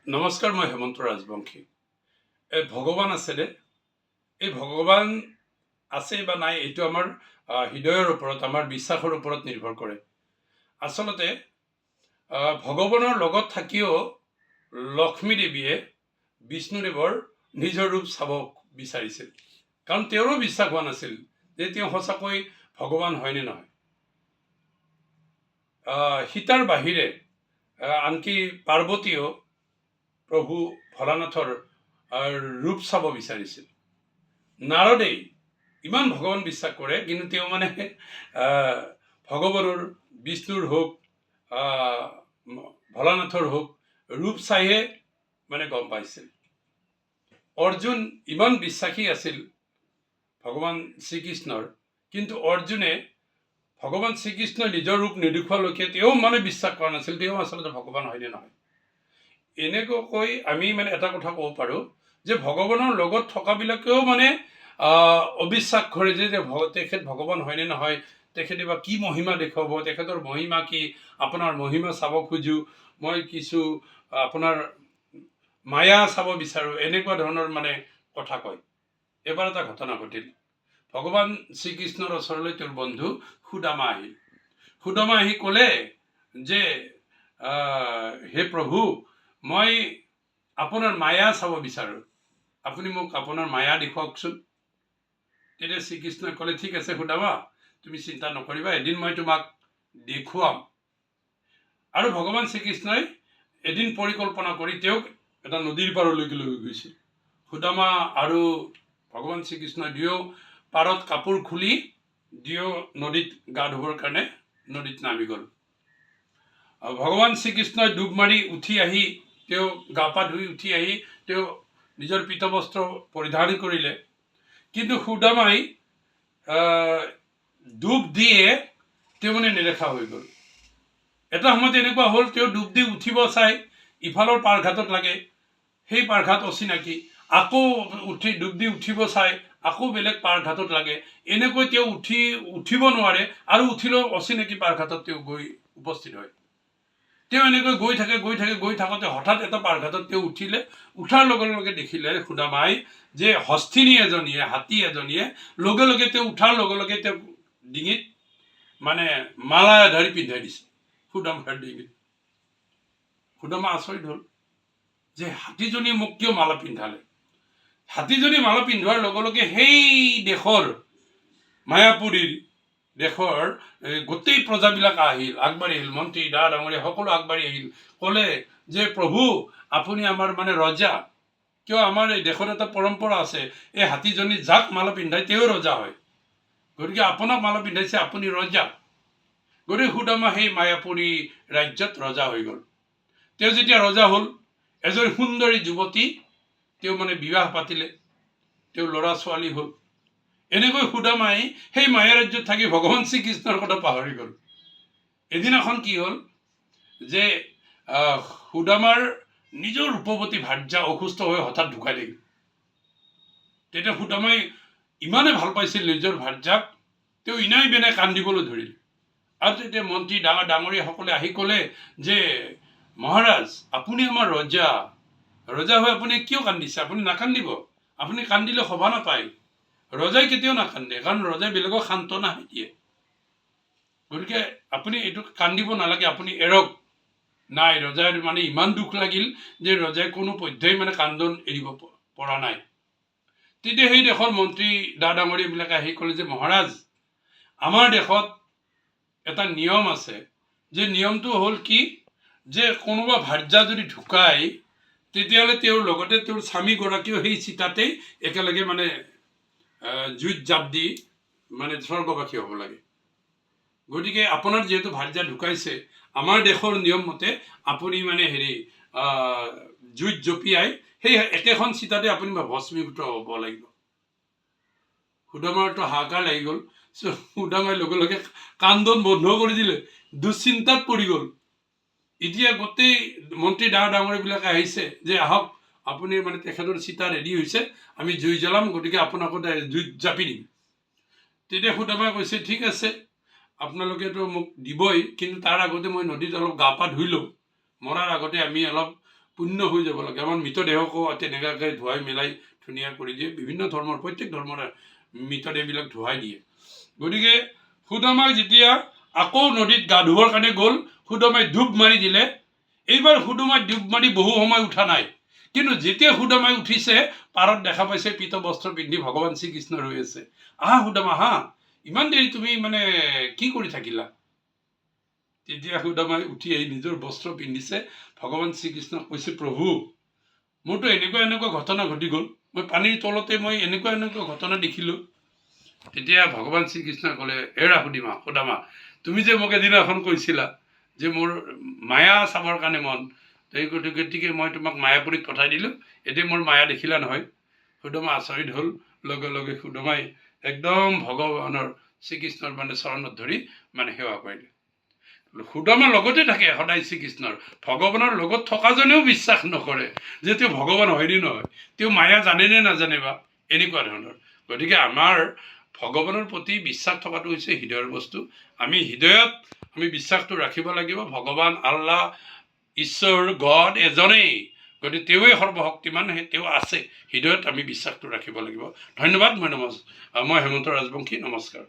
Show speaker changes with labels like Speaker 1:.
Speaker 1: নমস্কাৰ, মই হেমন্ত ৰাজবংশী। এই ভগৱান আছেনে? এই ভগৱান আছে বা নাই এইটো আমাৰ হৃদয়ৰ ওপৰত, আমাৰ বিশ্বাসৰ ওপৰত নিৰ্ভৰ কৰে। আচলতে ভগৱানৰ লগত থাকিও লক্ষ্মী দেৱীয়ে বিষ্ণুদেৱৰ নিজৰ ৰূপ চাব বিচাৰিছিল, কাৰণ তেওঁৰো বিশ্বাস হোৱা নাছিল যে তেওঁ সঁচাকৈ ভগৱান হয়নে নহয়। সীতাৰ বাহিৰে আনকি পাৰ্বতীয়েও প্ৰভু ভোলানাথৰ ৰূপ চাব বিচাৰিছিল। নাৰদেই ইমান ভগৱান বিশ্বাস কৰে, কিন্তু তেওঁ মানে ভগৱানৰ বিষ্ণুৰ হওক ভোলানাথৰ হওক ৰূপ চাইহে মানে গম পাইছিল। অৰ্জুন ইমান বিশ্বাসী আছিল ভগৱান শ্ৰীকৃষ্ণৰ, কিন্তু অৰ্জুনে ভগৱান শ্ৰীকৃষ্ণই নিজৰ ৰূপ নেদেখুৱালৈকে তেওঁ মানে বিশ্বাস কৰা নাছিল তেওঁ আচলতে ভগৱান হয়নে নহয়। এনেকুৱাকৈ আমি মানে এটা কথা ক'ব পাৰোঁ যে ভগৱানৰ লগত থকাবিলাকেও মানে অবিশ্বাস কৰে যে তেখেত ভগৱান হয়নে নহয়, তেখেতে বা কি মহিমা দেখুৱাব, তেখেতৰ মহিমা কি, আপোনাৰ মহিমা চাব খোজোঁ, মই কিছু আপোনাৰ মায়া চাব বিচাৰোঁ, এনেকুৱা ধৰণৰ মানে কথা কয়। এবাৰ এটা ঘটনা ঘটিল। ভগৱান শ্ৰীকৃষ্ণৰ ওচৰলৈ তেওঁৰ বন্ধু সুদামা আহিল। সুদামা আহি ক'লে যে হে প্ৰভু, মই আপোনাৰ মায়া চাব বিচাৰোঁ, আপুনি মোক আপোনাৰ মায়া দেখুৱাওকচোন। তেতিয়া শ্ৰীকৃষ্ণই ক'লে, ঠিক আছে সুদামা, তুমি চিন্তা নকৰিবা, এদিন মই তোমাক দেখুৱাম। আৰু ভগৱান শ্ৰীকৃষ্ণই এদিন পৰিকল্পনা কৰি তেওঁক এটা নদীৰ পাৰলৈকে লৈ গৈছিল। সুদামা আৰু ভগৱান শ্ৰীকৃষ্ণই দুয়ো পাৰত কাপোৰ খুলি দুয়ো নদীত গা ধুবৰ কাৰণে নদীত নামি গ'ল। ভগৱান শ্ৰীকৃষ্ণই ডুব মাৰি উঠি আহি তেওঁ গা পা ধুই উঠি আহি তেওঁ নিজৰ পীতবস্ত্ৰ পৰিধান কৰিলে, কিন্তু সুদামাই ডুব দিয়ে তেওঁ মানে নেদেখা হৈ গ'ল। এটা সময়ত এনেকুৱা হ'ল, তেওঁ ডুব দি উঠিব চাই ইফালৰ পাৰঘাটত লাগে, সেই পাৰঘাট অচিনাকি, আকৌ ডুব দি উঠিব চাই আকৌ বেলেগ পাৰঘাটত লাগে, এনেকৈ তেওঁ উঠিব নোৱাৰে আৰু উঠিলেও অচিনাকি পাৰঘাটত তেওঁ গৈ উপস্থিত হয়। তেওঁ এনেকৈ গৈ থাকোঁতে হঠাৎ এটা পাৰঘাটত তেওঁ উঠিলে। উঠাৰ লগে লগে দেখিলে সুদামাই যে হস্তিনী এজনীয়ে, হাতী এজনীয়ে লগে লগে তেওঁ উঠাৰ লগে লগে তেওঁ ডিঙিত মানে মালা ধৰি পিন্ধাই দিছে সুদামাৰ ডিঙিত। সুদামা আচৰিত হ'ল যে হাতীজনীয়ে মোক কিয় মালা পিন্ধালে। হাতীজনী মালা পিন্ধোৱাৰ লগে লগে সেই দেশৰ মায়াপুৰীৰ দেশৰ গোটেই প্ৰজাবিলাক আগবাঢ়ি আহিল, মন্ত্ৰী ডা ডাঙৰীয়া সকলো আগবাঢ়ি আহিল, ক'লে যে প্ৰভু, আপুনি আমাৰ মানে ৰজা, কিয় আমাৰ এই দেশত এটা পৰম্পৰা আছে, এই হাতীজনী যাক মালা পিন্ধাই তেওঁ ৰজা হয়, গতিকে আপোনাক মালা পিন্ধাইছে, আপুনি ৰজা। গতিকে সুদামা সেই মায়াপুৰী ৰাজ্যত ৰজা হৈ গ'ল। তেওঁ যেতিয়া ৰজা হ'ল, এজনী সুন্দৰী যুৱতী তেওঁ মানে বিবাহ পাতিলে, তেওঁ ল'ৰা ছোৱালী হ'ল। এনেকৈ সুদামাই সেই মায়া ৰাজ্যত থাকি ভগৱান শ্ৰীকৃষ্ণৰ কথা পাহৰি গ'ল। এদিনাখন কি হ'ল যে সুদামাৰ নিজৰ ৰূপৱতী ভাৰ্যা অসুস্থ হৈ হঠাৎ ঢুকাই থাকিল। তেতিয়া সুদামাই ইমানে ভাল পাইছিল নিজৰ ভাৰ্যাক, তেওঁ ইনাই বেনাই কান্দিবলৈ ধৰিল। আৰু তেতিয়া মন্ত্ৰী ডাঙৰীয়াসকলে আহি ক'লে যে মহাৰাজ, আপুনি আমাৰ ৰজা হৈ আপুনি কিয় কান্দিছে, আপুনি নাকান্দিব, আপুনি কান্দিলে শোভা নাপায়। ৰজাই কেতিয়াও নাকান্দে, কাৰণ ৰজাই বেলেগক সান্তনা দিয়ে। গতিকে আপুনি এইটো কান্দিব নালাগে, আপুনি এৰক। নাই, ৰজাৰ মানে ইমান দুখ লাগিল যে ৰজাই কোনো পধ্যেই মানে কান্দন এৰিব পৰা নাই। তেতিয়া সেই দেশৰ মন্ত্ৰী ডাঙৰীয়াবিলাকে আহি ক'লে যে মহাৰাজ, আমাৰ দেশত এটা নিয়ম আছে, যে নিয়মটো হ'ল কি, যে কোনোবা ভাৰ্যা যদি ঢুকায় তেতিয়াহ'লে তেওঁৰ লগতে তেওঁৰ স্বামীগৰাকীও সেই চিতাতেই একেলগে মানে জুইত জাপ দি মানে স্বৰ্গবাসী হ'ব লাগে। গতিকে আপোনাৰ যিহেতু ভাৰ্যা ঢুকাইছে, আমাৰ দেশৰ নিয়ম মতে আপুনি মানে জুইত জঁপিয়াই সেই একেখন চিতাতে আপুনি ভস্মীভূত হ'ব লাগিব। সুদামাৰতো হাহাকাৰ লাগি গ'ল। সুদামাই লগে লগে কান্দন বন্ধ কৰি দিলে, দুশ্চিন্তাত পৰি গ'ল। এতিয়া গোটেই মন্ত্ৰী ডাঙৰীয়াবিলাকে আহিছে যে আহক, আপুনি মানে তেখেতৰ চিতা ৰেডি হৈছে, আমি জুই জ্বলাম, গতিকে আপোনাকো জুইত জাপি দিম। তেতিয়া সুদামাই কৈছে, ঠিক আছে, আপোনালোকেতো মোক দিবই, কিন্তু তাৰ আগতে মই নদীত অলপ গা পা ধুই লওঁ, মৰাৰ আগতে আমি অলপ পুণ্য হৈ যাব লাগে। আমাৰ মৃতদেহকো তেনেকুৱাকৈ ধুৱাই মেলাই ধুনীয়া কৰি দিয়ে। বিভিন্ন ধৰ্মৰ প্ৰত্যেক ধৰ্মৰে মৃতদেহবিলাক ধুৱাই দিয়ে। গতিকে সুদামাক যেতিয়া আকৌ নদীত গা ধুবৰ কাৰণে গ'ল, সুদামাই ডুব মাৰি দিলে। এইবাৰ সুদামাই ডুব মাৰি বহু সময় উঠা নাই, কিন্তু যেতিয়া সুদামাই উঠিছে পাৰত দেখা পাইছে পীত বস্ত্ৰ পিন্ধি ভগৱান শ্ৰীকৃষ্ণ ৰৈ আছে। আহা সুদামা হা, ইমান দেৰি তুমি মানে কি কৰি থাকিলা? তেতিয়া সুদামাই উঠি আহি নিজৰ বস্ত্ৰ পিন্ধিছে। ভগৱান শ্ৰীকৃষ্ণক কৈছে, প্ৰভু মোৰতো এনেকুৱা ঘটনা ঘটি গ'ল, মই পানীৰ তলতে মই এনেকুৱা ঘটনা দেখিলোঁ। তেতিয়া ভগৱান শ্ৰীকৃষ্ণই ক'লে, এৰা সুদামা, তুমি যে মোক এদিনাখন কৈছিলা যে মোৰ মায়া চাবৰ কাৰণে মন, গতিকে মই তোমাক মায়াপুৰীত পঠাই দিলোঁ, এতিয়া মোৰ মায়া দেখিলা নহয়। সুদামা আচৰিত হ'ল। লগে লগে সুদামাই একদম ভগৱানৰ শ্ৰীকৃষ্ণৰ মানে চৰণত ধৰি মানে সেৱা কৰিলে। সুদামাৰ লগতে থাকে সদায় শ্ৰীকৃষ্ণৰ। ভগৱানৰ লগত থকাজনেও বিশ্বাস নকৰে যে তেওঁ ভগৱান হয়নে নহয়, তেওঁ মায়া জানেনে নাজানে বা, এনেকুৱা ধৰণৰ। গতিকে আমাৰ ভগৱানৰ প্ৰতি বিশ্বাস থকাটো হৈছে হৃদয়ৰ বস্তু। আমি হৃদয়ত আমি বিশ্বাসটো ৰাখিব লাগিব। ভগৱান আল্লাহ ঈশ্বৰ গড এজনেই, গতিকে তেওঁৱেই সৰ্বশক্তিমান, তেওঁ আছে। হৃদয়ত আমি বিশ্বাসটো ৰাখিব লাগিব। ধন্যবাদ। মই হেমন্ত ৰাজবংশী, নমস্কাৰ।